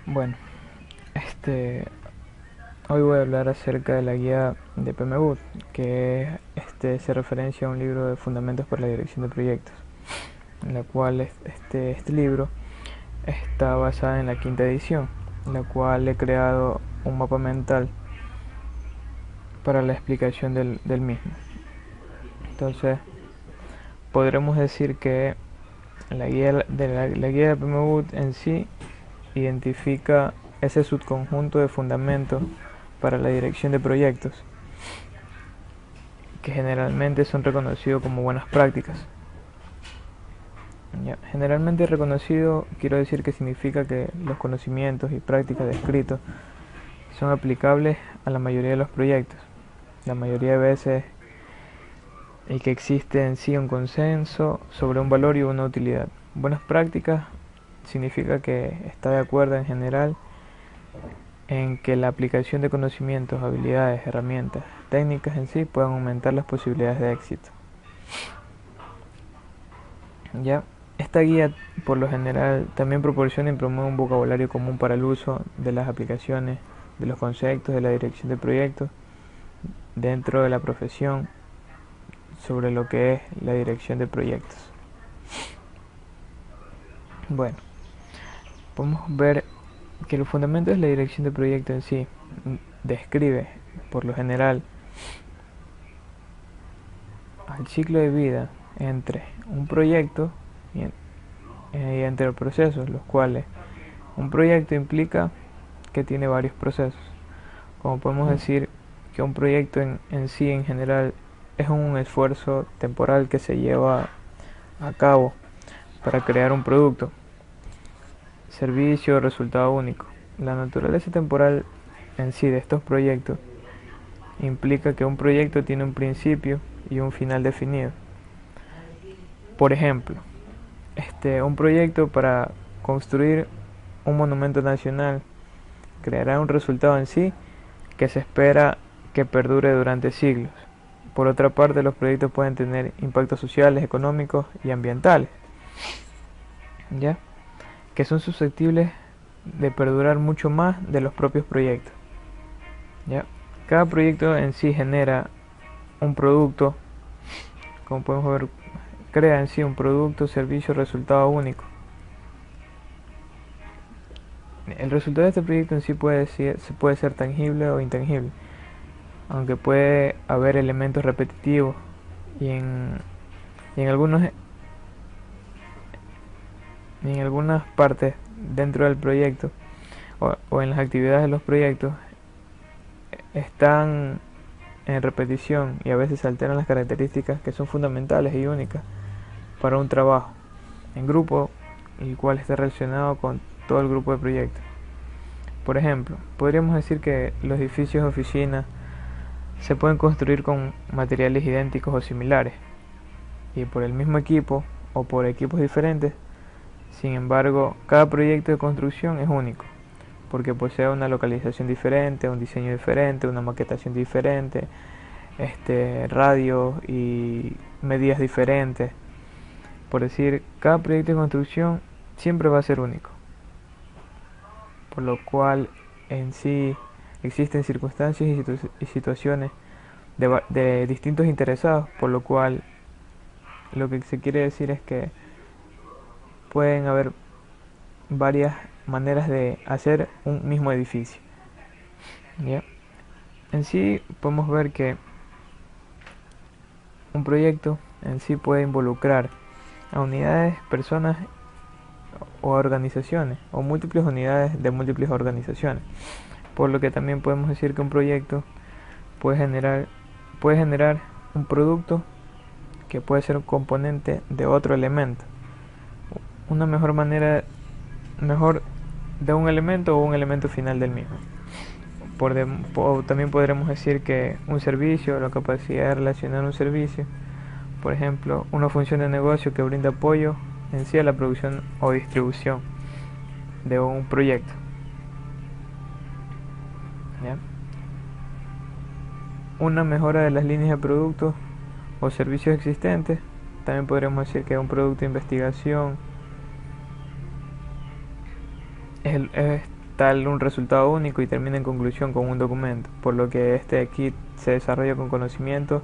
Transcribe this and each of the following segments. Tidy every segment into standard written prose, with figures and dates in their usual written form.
Bueno, este, hoy voy a hablar acerca de la guía de PMBOK, que se referencia a un libro de Fundamentos para la Dirección de Proyectos, en la cual este libro está basada en la quinta edición, en la cual he creado un mapa mental para la explicación del mismo. Entonces, podremos decir que la guía de PMBOK en sí identifica ese subconjunto de fundamentos para la dirección de proyectos que generalmente son reconocidos como buenas prácticas. Ya, generalmente reconocido quiero decir que significa que los conocimientos y prácticas descritos son aplicables a la mayoría de los proyectos, la mayoría de veces, y que existe en sí un consenso sobre un valor y una utilidad. Buenas prácticas significa que está de acuerdo en general en que la aplicación de conocimientos, habilidades, herramientas, técnicas en sí puedan aumentar las posibilidades de éxito. Ya, esta guía por lo general también proporciona y promueve un vocabulario común para el uso de las aplicaciones, de los conceptos de la dirección de proyectos dentro de la profesión sobre lo que es la dirección de proyectos. Bueno, podemos ver que los fundamentos de la dirección de proyectos en sí describe por lo general al ciclo de vida entre un proyecto y entre los procesos, los cuales un proyecto implica que tiene varios procesos. Como podemos decir que un proyecto en sí en general es un esfuerzo temporal que se lleva a cabo para crear un producto, servicio o resultado único. La naturaleza temporal en sí de estos proyectos implica que un proyecto tiene un principio y un final definido. Por ejemplo, un proyecto para construir un monumento nacional creará un resultado en sí que se espera que perdure durante siglos. Por otra parte, los proyectos pueden tener impactos sociales, económicos y ambientales, ¿ya? Que son susceptibles de perdurar mucho más de los propios proyectos, ¿ya? Cada proyecto en sí genera un producto, como podemos ver, crea en sí un producto, servicio, resultado único. El resultado de este proyecto en sí puede ser tangible o intangible, aunque puede haber elementos repetitivos y y en en algunas partes dentro del proyecto o en las actividades de los proyectos están en repetición y a veces se alteran las características que son fundamentales y únicas para un trabajo en grupo, el cual está relacionado con todo el grupo de proyectos. Por ejemplo, podríamos decir que los edificios de oficinas se pueden construir con materiales idénticos o similares y por el mismo equipo o por equipos diferentes. Sin embargo, cada proyecto de construcción es único porque posee una localización diferente, un diseño diferente, una maquetación diferente, radios y medidas diferentes. Por decir, cada proyecto de construcción siempre va a ser único, por lo cual en sí existen circunstancias y situaciones de distintos interesados, por lo cual lo que se quiere decir es que pueden haber varias maneras de hacer un mismo edificio, ¿ya? En sí podemos ver que un proyecto en sí puede involucrar a unidades, personas o organizaciones o múltiples unidades de múltiples organizaciones, por lo que también podemos decir que un proyecto puede generar un producto que puede ser un componente de otro elemento, una mejor de un elemento o un elemento final del mismo. También podremos decir que un servicio, la capacidad de relacionar un servicio, por ejemplo, una función de negocio que brinda apoyo en sí a la producción o distribución de un proyecto, ¿ya? Una mejora de las líneas de productos o servicios existentes. También podremos decir que un producto de investigación tal un resultado único y termina en conclusión con un documento, por lo que este kit se desarrolla con conocimientos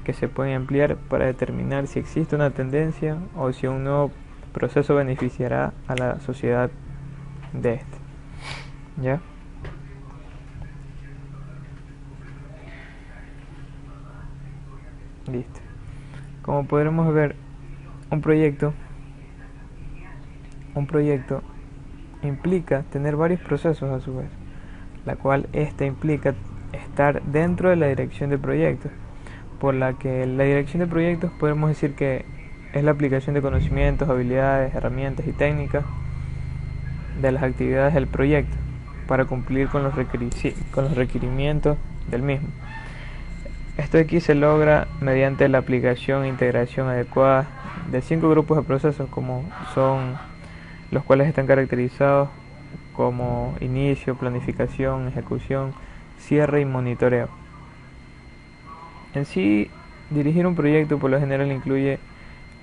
que se pueden emplear para determinar si existe una tendencia o si un nuevo proceso beneficiará a la sociedad de este. ¿Ya? Listo. Como podremos ver, un proyecto implica tener varios procesos a su vez, la cual esta implica estar dentro de la dirección de proyectos, por la que la dirección de proyectos podemos decir que es la aplicación de conocimientos, habilidades, herramientas y técnicas de las actividades del proyecto para cumplir con los requerimientos del mismo. Esto aquí se logra mediante la aplicación e integración adecuada de 5 grupos de procesos, como son los cuales están caracterizados como inicio, planificación, ejecución, cierre y monitoreo. En sí, dirigir un proyecto por lo general incluye,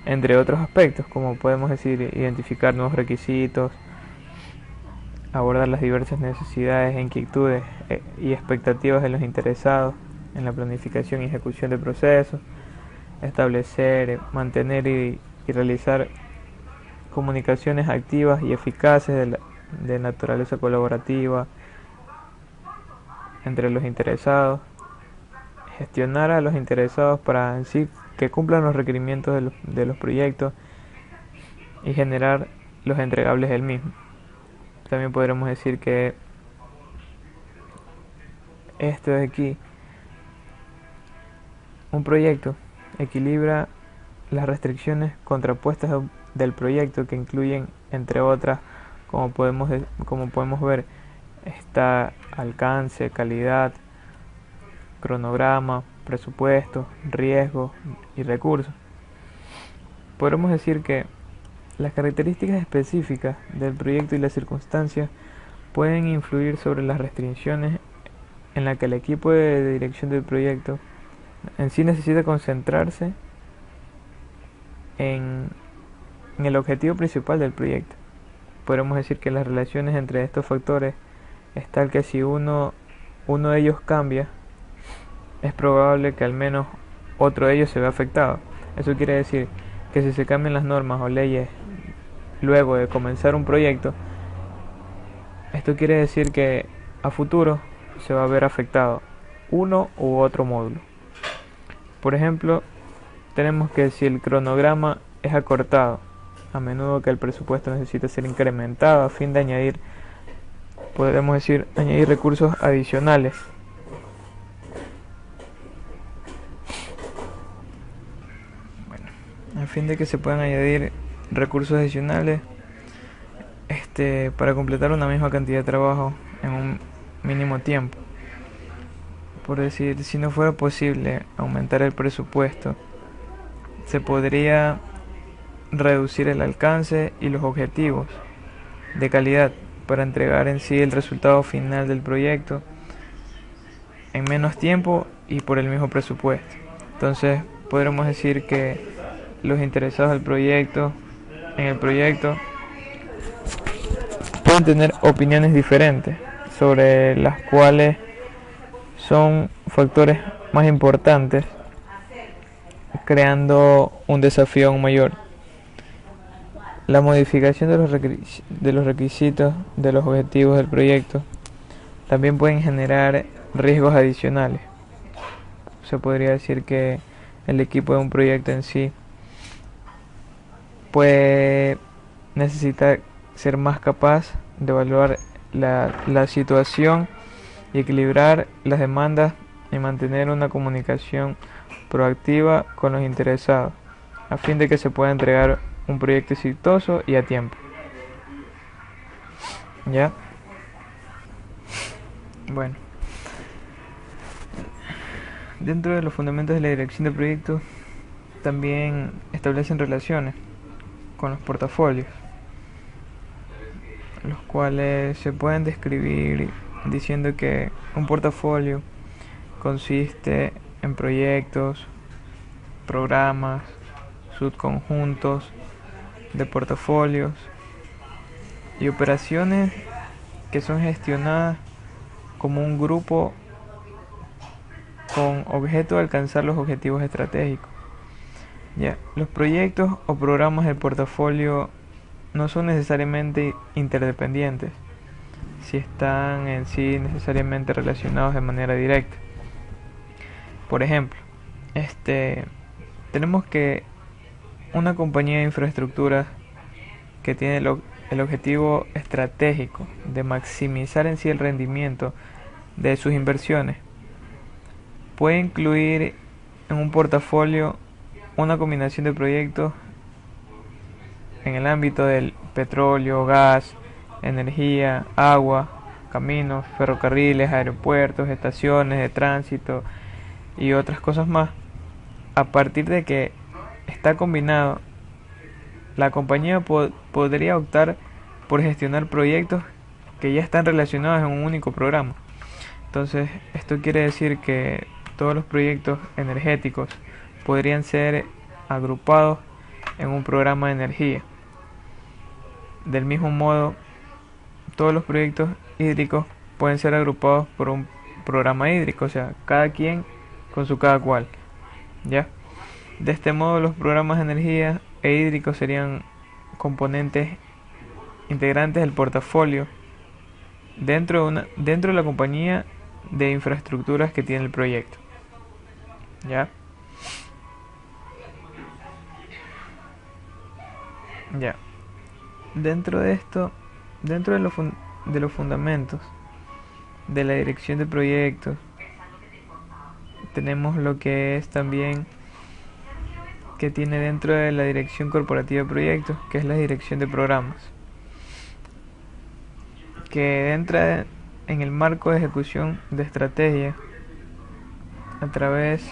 entre otros aspectos, como podemos decir, identificar nuevos requisitos, abordar las diversas necesidades e inquietudes y expectativas de los interesados en la planificación y ejecución de procesos, establecer, mantener y realizar comunicaciones activas y eficaces de naturaleza colaborativa entre los interesados, gestionar a los interesados para en sí que cumplan los requerimientos de los proyectos y generar los entregables del mismo. También podremos decir que esto de aquí, un proyecto equilibra las restricciones contrapuestas del proyecto, que incluyen, entre otras, como podemos ver, está alcance, calidad, cronograma, presupuesto, riesgo y recursos. Podemos decir que las características específicas del proyecto y las circunstancias pueden influir sobre las restricciones en las que el equipo de dirección del proyecto en sí necesita concentrarse en el objetivo principal del proyecto. Podemos decir que las relaciones entre estos factores es tal que si uno de ellos cambia, es probable que al menos otro de ellos se vea afectado. Eso quiere decir que si se cambian las normas o leyes luego de comenzar un proyecto, esto quiere decir que a futuro se va a ver afectado uno u otro módulo. Por ejemplo, tenemos que si el cronograma es acortado, a menudo que el presupuesto necesita ser incrementado a fin de añadir, podemos decir, añadir recursos adicionales. A fin de que se puedan añadir recursos adicionales para completar una misma cantidad de trabajo en un mínimo tiempo. Por decir, si no fuera posible aumentar el presupuesto, se podría reducir el alcance y los objetivos de calidad para entregar en sí el resultado final del proyecto en menos tiempo y por el mismo presupuesto. Entonces, podremos decir que los interesados en el proyecto pueden tener opiniones diferentes sobre las cuales son factores más importantes, creando un desafío aún mayor. La modificación de los requisitos de los objetivos del proyecto también pueden generar riesgos adicionales. Se podría decir que el equipo de un proyecto en sí puede necesitar ser más capaz de evaluar la situación y equilibrar las demandas y mantener una comunicación proactiva con los interesados, a fin de que se pueda entregar un proyecto exitoso y a tiempo. ¿Ya? Bueno. Dentro de los fundamentos de la dirección de proyectos, también establecen relaciones con los portafolios, los cuales se pueden describir diciendo que un portafolio consiste en proyectos, programas, subconjuntos de portafolios y operaciones que son gestionadas como un grupo con objeto de alcanzar los objetivos estratégicos. Ya, los proyectos o programas del portafolio no son necesariamente interdependientes, si están en sí necesariamente relacionados de manera directa. Por ejemplo, tenemos que una compañía de infraestructuras que tiene el objetivo estratégico de maximizar en sí el rendimiento de sus inversiones puede incluir en un portafolio una combinación de proyectos en el ámbito del petróleo, gas, energía, agua, caminos, ferrocarriles, aeropuertos, estaciones de tránsito y otras cosas más. A partir de que está combinado, la compañía podría optar por gestionar proyectos que ya están relacionados en un único programa. Entonces, esto quiere decir que todos los proyectos energéticos podrían ser agrupados en un programa de energía. Del mismo modo, todos los proyectos hídricos pueden ser agrupados por un programa hídrico, o sea, cada quien con su cada cual. ¿Ya? De este modo, los programas de energía e hídricos serían componentes integrantes del portafolio dentro de la compañía de infraestructuras que tiene el proyecto. ¿Ya? Ya. Dentro de esto, dentro de los fundamentos de la dirección de proyectos, tenemos lo que es también que tiene dentro de la dirección corporativa de proyectos, que es la dirección de programas, que entra en el marco de ejecución de estrategia a través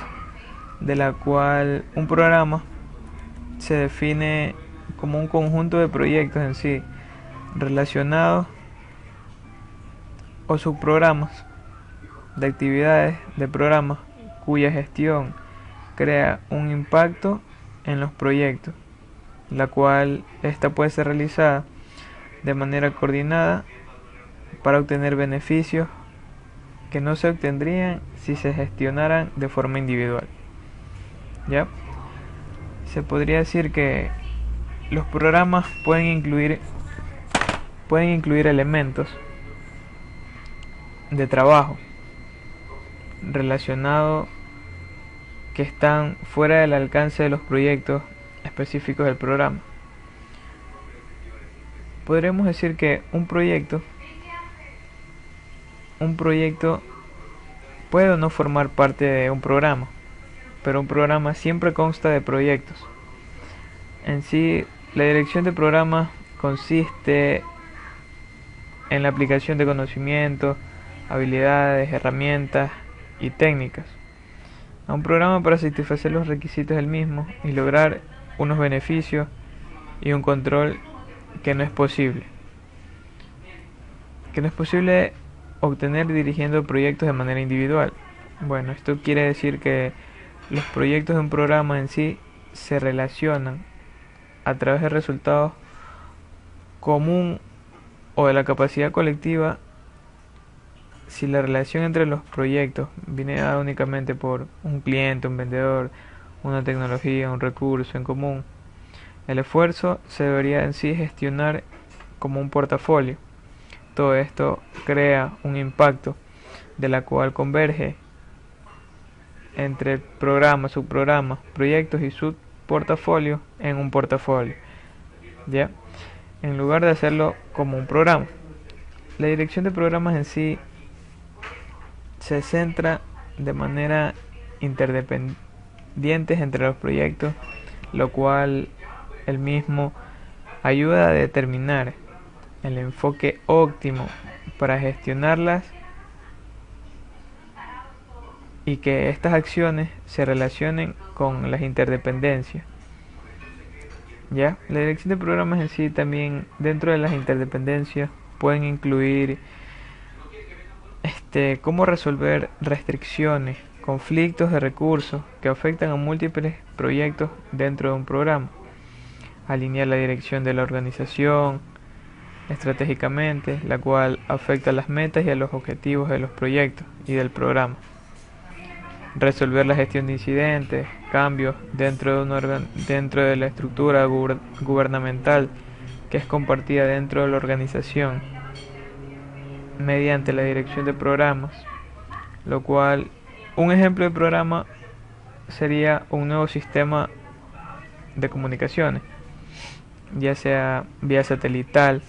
de la cual un programa se define como un conjunto de proyectos en sí relacionados o subprogramas de actividades de programas cuya gestión crea un impacto en los proyectos, la cual esta puede ser realizada de manera coordinada para obtener beneficios que no se obtendrían si se gestionaran de forma individual. ¿Ya? Se podría decir que los programas pueden incluir elementos de trabajo relacionados que están fuera del alcance de los proyectos específicos del programa. Podríamos decir que un proyecto puede o no formar parte de un programa, pero un programa siempre consta de proyectos. En sí, la dirección de programas consiste en la aplicación de conocimientos, habilidades, herramientas y técnicas a un programa para satisfacer los requisitos del mismo y lograr unos beneficios y un control que no es posible obtener dirigiendo proyectos de manera individual. Bueno, esto quiere decir que los proyectos de un programa en sí se relacionan a través de resultados común o de la capacidad colectiva si la relación entre los proyectos viene dada únicamente por un cliente, un vendedor, una tecnología, un recurso en común. El esfuerzo se debería en sí gestionar como un portafolio. Todo esto crea un impacto de la cual converge entre programas, subprogramas, proyectos y subportafolios en un portafolio. ¿Ya? En lugar de hacerlo como un programa. La dirección de programas en sí se centra de manera interdependientes entre los proyectos, lo cual el mismo ayuda a determinar el enfoque óptimo para gestionarlas y que estas acciones se relacionen con las interdependencias. ¿Ya? La dirección de programas en sí también dentro de las interdependencias pueden incluir cómo resolver restricciones, conflictos de recursos que afectan a múltiples proyectos dentro de un programa, alinear la dirección de la organización, estratégicamente, la cual afecta a las metas y a los objetivos de los proyectos y del programa. Resolver la gestión de incidentes, cambios dentro de la estructura gubernamental que es compartida dentro de la organización mediante la dirección de programas, lo cual un ejemplo de programa sería un nuevo sistema de comunicaciones, ya sea vía satelital,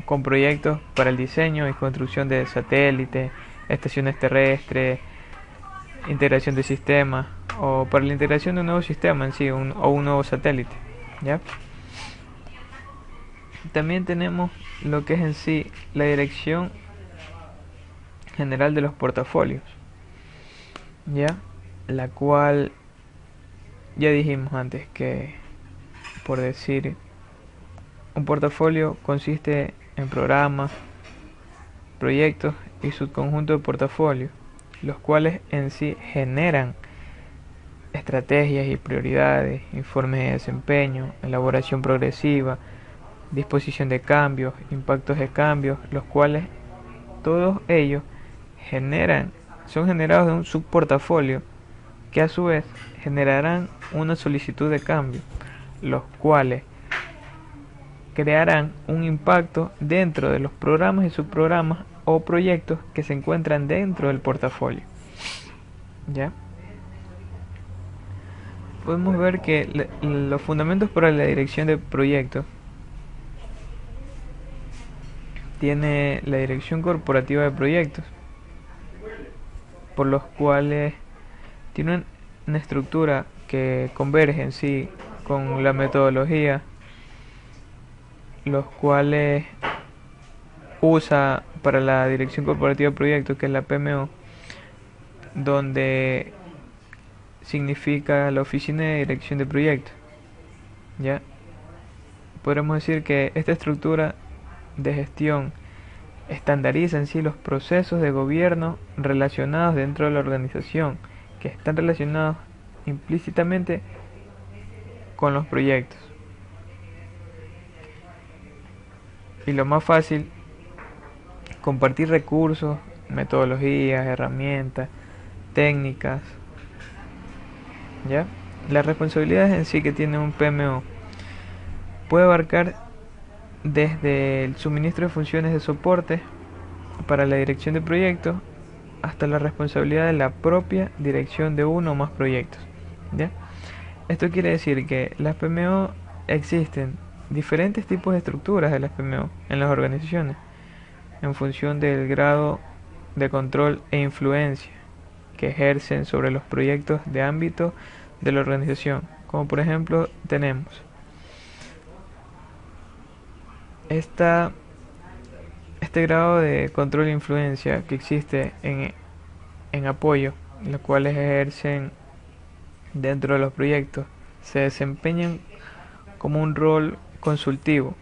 con proyectos para el diseño y construcción de satélites, estaciones terrestres, integración de sistemas, o para la integración de un nuevo sistema en sí, o un nuevo satélite, ¿ya? También tenemos lo que es en sí la dirección general de los portafolios, ¿ya? La cual ya dijimos antes que, por decir, un portafolio consiste en programas, proyectos y subconjuntos de portafolio, los cuales en sí generan estrategias y prioridades, informes de desempeño, elaboración progresiva, disposición de cambios, impactos de cambios, los cuales todos ellos son generados de un subportafolio que a su vez generarán una solicitud de cambio, los cuales crearán un impacto dentro de los programas y subprogramas o proyectos que se encuentran dentro del portafolio. ¿Ya? Podemos ver que los fundamentos para la dirección de proyectos tiene la dirección corporativa de proyectos, por los cuales tiene una estructura que converge en sí con la metodología, los cuales usa para la dirección corporativa de proyectos, que es la PMO, donde significa la oficina de dirección de proyectos. ¿Ya? Podremos decir que esta estructura de gestión estandariza en sí los procesos de gobierno relacionados dentro de la organización, que están relacionados implícitamente con los proyectos. Y lo más fácil, compartir recursos, metodologías, herramientas, técnicas. ¿Ya? Las responsabilidades en sí que tiene un PMO puede abarcar desde el suministro de funciones de soporte para la dirección de proyectos hasta la responsabilidad de la propia dirección de uno o más proyectos. ¿Ya? Esto quiere decir que las PMO existen diferentes tipos de estructuras de las PMO en las organizaciones en función del grado de control e influencia que ejercen sobre los proyectos de ámbito de la organización. Como por ejemplo tenemos este grado de control e influencia que existe en apoyo, los cuales ejercen dentro de los proyectos, se desempeñan como un rol consultivo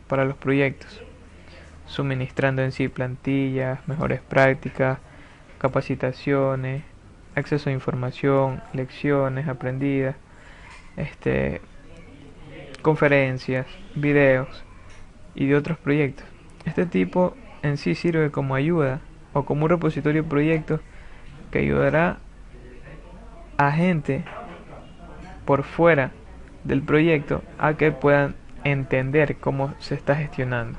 para los proyectos, suministrando en sí plantillas, mejores prácticas, capacitaciones, acceso a información, lecciones aprendidas, conferencias, videos y de otros proyectos. Este tipo en sí sirve como ayuda o como un repositorio de proyectos que ayudará a gente por fuera del proyecto a que puedan entender cómo se está gestionando.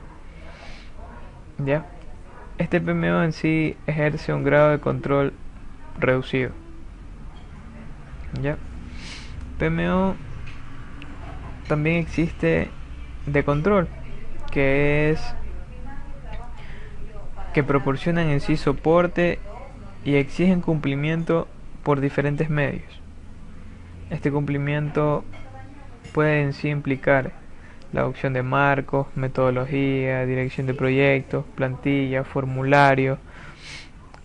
¿Ya? Este PMO en sí ejerce un grado de control reducido. ¿Ya? PMO también existe de control, que proporcionan en sí soporte y exigen cumplimiento por diferentes medios. Este cumplimiento puede en sí implicar la adopción de marcos, metodología, dirección de proyectos, plantillas, formularios,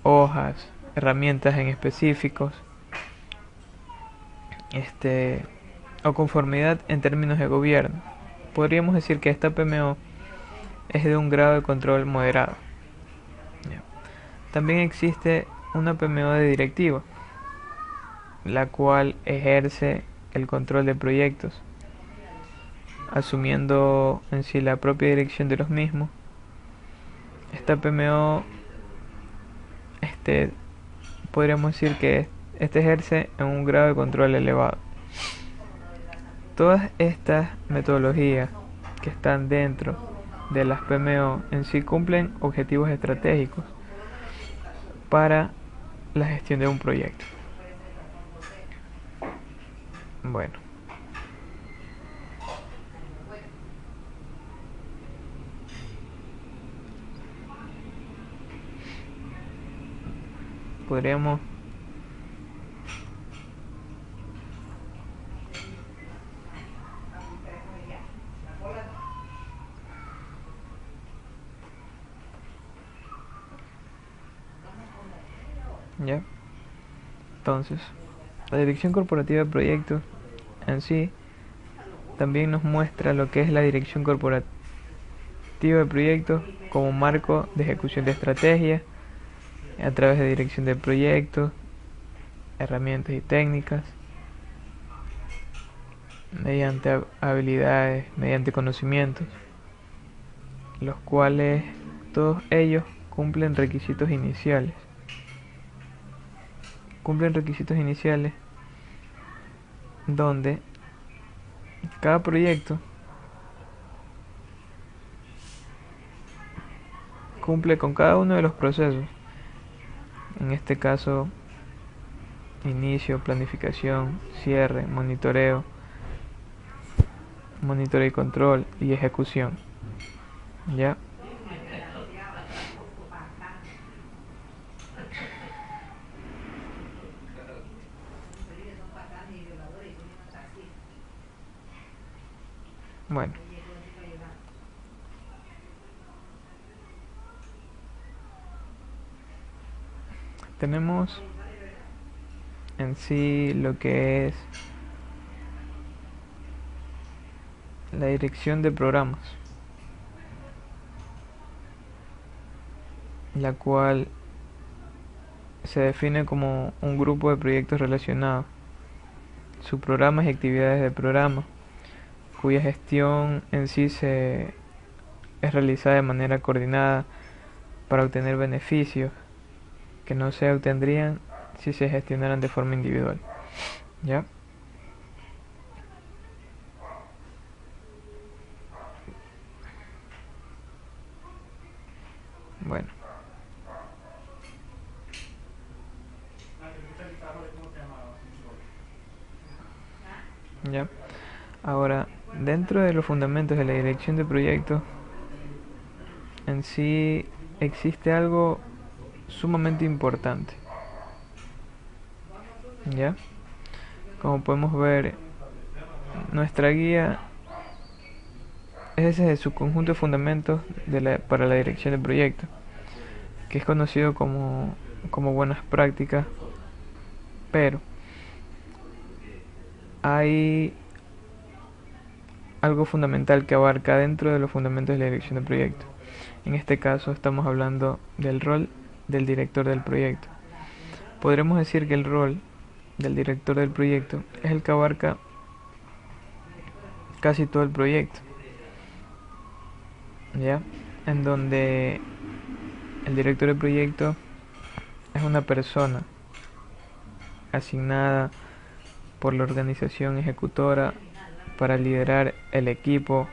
hojas, herramientas en específicos, o conformidad en términos de gobierno. Podríamos decir que esta PMO es de un grado de control moderado. También existe una PMO de directiva, la cual ejerce el control de proyectos asumiendo en sí la propia dirección de los mismos. Esta PMO, podríamos decir que ejerce en un grado de control elevado. Todas estas metodologías que están dentro de las PMO en sí cumplen objetivos estratégicos para la gestión de un proyecto. Bueno, podríamos ¿ya? Entonces, la dirección corporativa de proyectos en sí también nos muestra lo que es la dirección corporativa de proyectos como marco de ejecución de estrategias a través de dirección de proyectos, herramientas y técnicas, mediante habilidades, mediante conocimientos, los cuales todos ellos cumplen requisitos iniciales. Cumplen requisitos iniciales donde cada proyecto cumple con cada uno de los procesos. En este caso, inicio, planificación, cierre, monitoreo y control y ejecución. ¿Ya? Bueno. Tenemos en sí lo que es la dirección de programas, la cual se define como un grupo de proyectos relacionados, subprogramas y actividades de programa, cuya gestión en sí es realizada de manera coordinada para obtener beneficios que no se obtendrían si se gestionaran de forma individual. ¿Ya? Bueno. ¿Ya? Ahora, dentro de los fundamentos de la dirección de proyectos, en sí existe algo sumamente importante. ¿Ya? Como podemos ver, nuestra guía es ese de su conjunto de fundamentos para la dirección de proyectos, que es conocido como buenas prácticas, pero hay algo fundamental que abarca dentro de los fundamentos de la dirección de proyectos. En este caso estamos hablando del rol del director del proyecto. Podremos decir que el rol del director del proyecto es el que abarca casi todo el proyecto, ¿ya? En donde el director del proyecto es una persona asignada por la organización ejecutora para liderar el equipo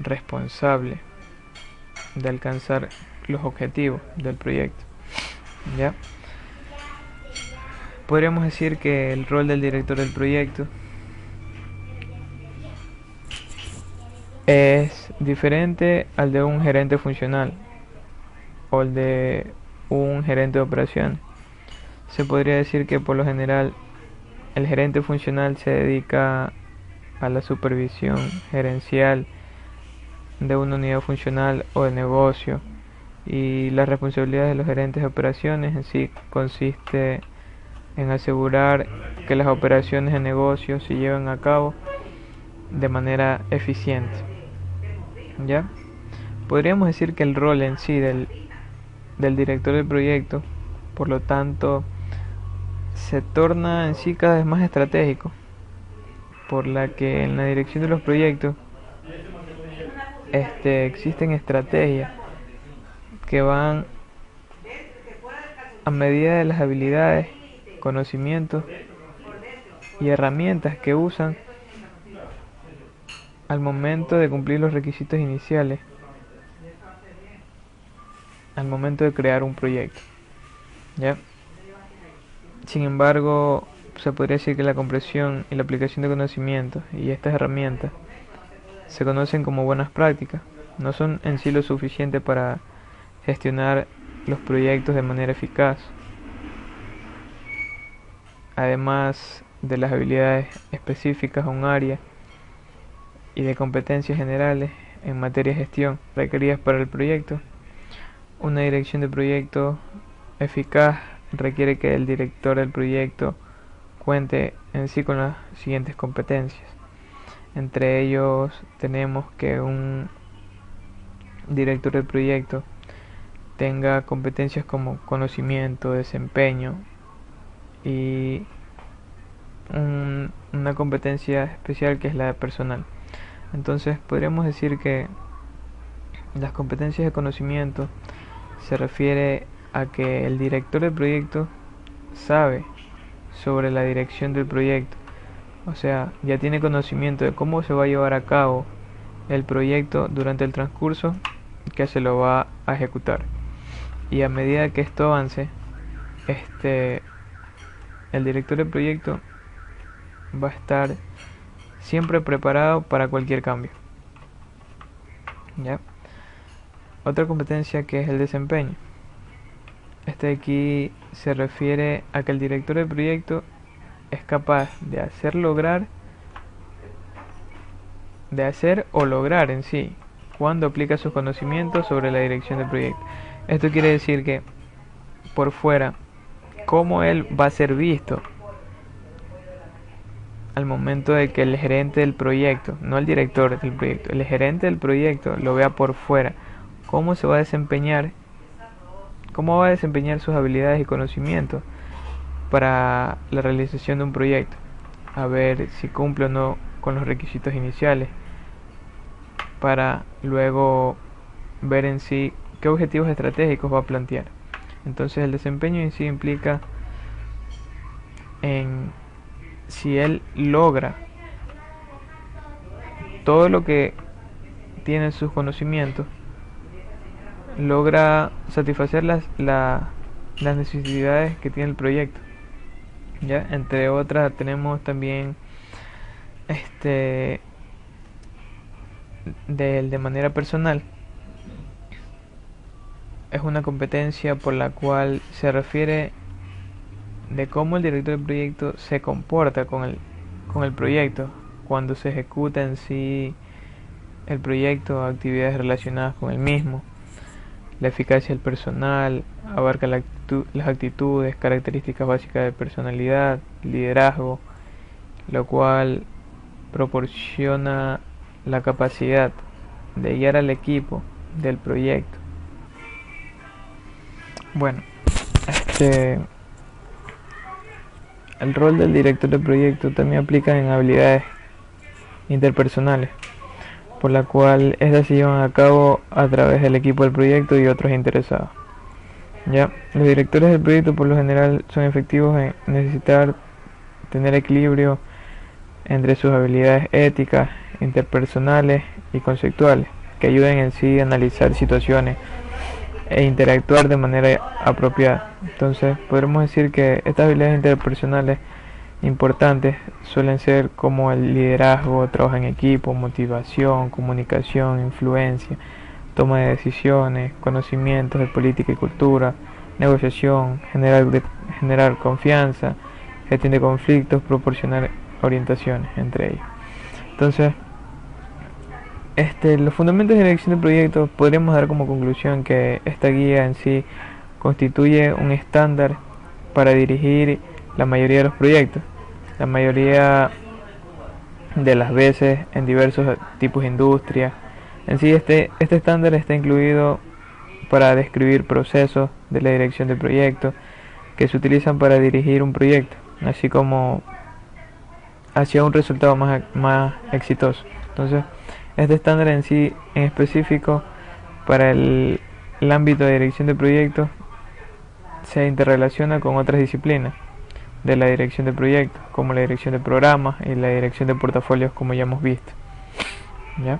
responsable de alcanzar los objetivos del proyecto. ¿Ya? Podríamos decir que el rol del director del proyecto es diferente al de un gerente funcional o el de un gerente de operaciones. Se podría decir que por lo general el gerente funcional se dedica a la supervisión gerencial de una unidad funcional o de negocio, y las responsabilidades de los gerentes de operaciones en sí consiste en asegurar que las operaciones de negocio se lleven a cabo de manera eficiente. ¿Ya? Podríamos decir que el rol en sí del director del proyecto, por lo tanto, se torna en sí cada vez más estratégico, por la que en la dirección de los proyectos existen estrategias que van a medida de las habilidades, conocimientos y herramientas que usan al momento de cumplir los requisitos iniciales, al momento de crear un proyecto, ¿ya? Sin embargo, se podría decir que la comprensión y la aplicación de conocimientos y estas herramientas se conocen como buenas prácticas, no son en sí lo suficiente para gestionar los proyectos de manera eficaz. Además de las habilidades específicas a un área y de competencias generales en materia de gestión requeridas para el proyecto, una dirección de proyecto eficaz requiere que el director del proyecto cuente en sí con las siguientes competencias. Entre ellos tenemos que un director del proyecto tenga competencias como conocimiento, desempeño y una competencia especial que es la de personal. Entonces podríamos decir que las competencias de conocimiento se refiere a que el director del proyecto sabe sobre la dirección del proyecto, o sea, ya tiene conocimiento de cómo se va a llevar a cabo el proyecto durante el transcurso que se lo va a ejecutar. Y a medida que esto avance, el director del proyecto va a estar siempre preparado para cualquier cambio, ¿ya? Otra competencia que es el desempeño. De aquí se refiere a que el director del proyecto es capaz de hacer o lograr en sí cuando aplica sus conocimientos sobre la dirección del proyecto. Esto quiere decir que por fuera, cómo él va a ser visto al momento de que el gerente del proyecto, no el director del proyecto, el gerente del proyecto lo vea por fuera, cómo se va a desempeñar, cómo va a desempeñar sus habilidades y conocimientos para la realización de un proyecto, a ver si cumple o no con los requisitos iniciales, para luego ver en sí qué objetivos estratégicos va a plantear. Entonces el desempeño en sí implica en si él logra todo lo que tiene en sus conocimientos, logra satisfacer las necesidades que tiene el proyecto, ¿ya? Entre otras tenemos también de manera personal. Es una competencia por la cual se refiere de cómo el director del proyecto se comporta con el proyecto cuando se ejecuta en sí el proyecto, actividades relacionadas con el mismo. La eficacia del personal abarca las actitudes, características básicas de personalidad, liderazgo, lo cual proporciona la capacidad de guiar al equipo del proyecto. Bueno, el rol del director de proyecto también aplica en habilidades interpersonales, por la cual estas se llevan a cabo a través del equipo del proyecto y otros interesados. Ya, los directores del proyecto por lo general son efectivos en necesitar tener equilibrio entre sus habilidades éticas, interpersonales y conceptuales, que ayuden en sí a analizar situaciones e interactuar de manera apropiada. Entonces podremos decir que estas habilidades interpersonales importantes suelen ser como el liderazgo, trabajo en equipo, motivación, comunicación, influencia, toma de decisiones, conocimientos de política y cultura, negociación, generar confianza, gestión de conflictos, proporcionar orientaciones, entre ellos. Entonces, los fundamentos de dirección de proyectos podríamos dar como conclusión que esta guía en sí constituye un estándar para dirigir la mayoría de los proyectos, la mayoría de las veces en diversos tipos de industria. En sí este estándar está incluido para describir procesos de la dirección de proyectos que se utilizan para dirigir un proyecto, así como hacia un resultado más exitoso. Entonces, este estándar en sí, en específico, para el ámbito de dirección de proyectos, se interrelaciona con otras disciplinas de la dirección de proyectos, como la dirección de programas y la dirección de portafolios, como ya hemos visto. ¿Ya?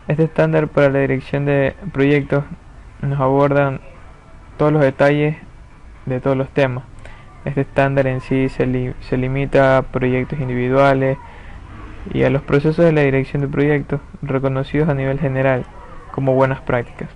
Este estándar para la dirección de proyectos nos aborda todos los detalles de todos los temas. Este estándar en sí se limita a proyectos individuales y a los procesos de la dirección de proyectos reconocidos a nivel general como buenas prácticas.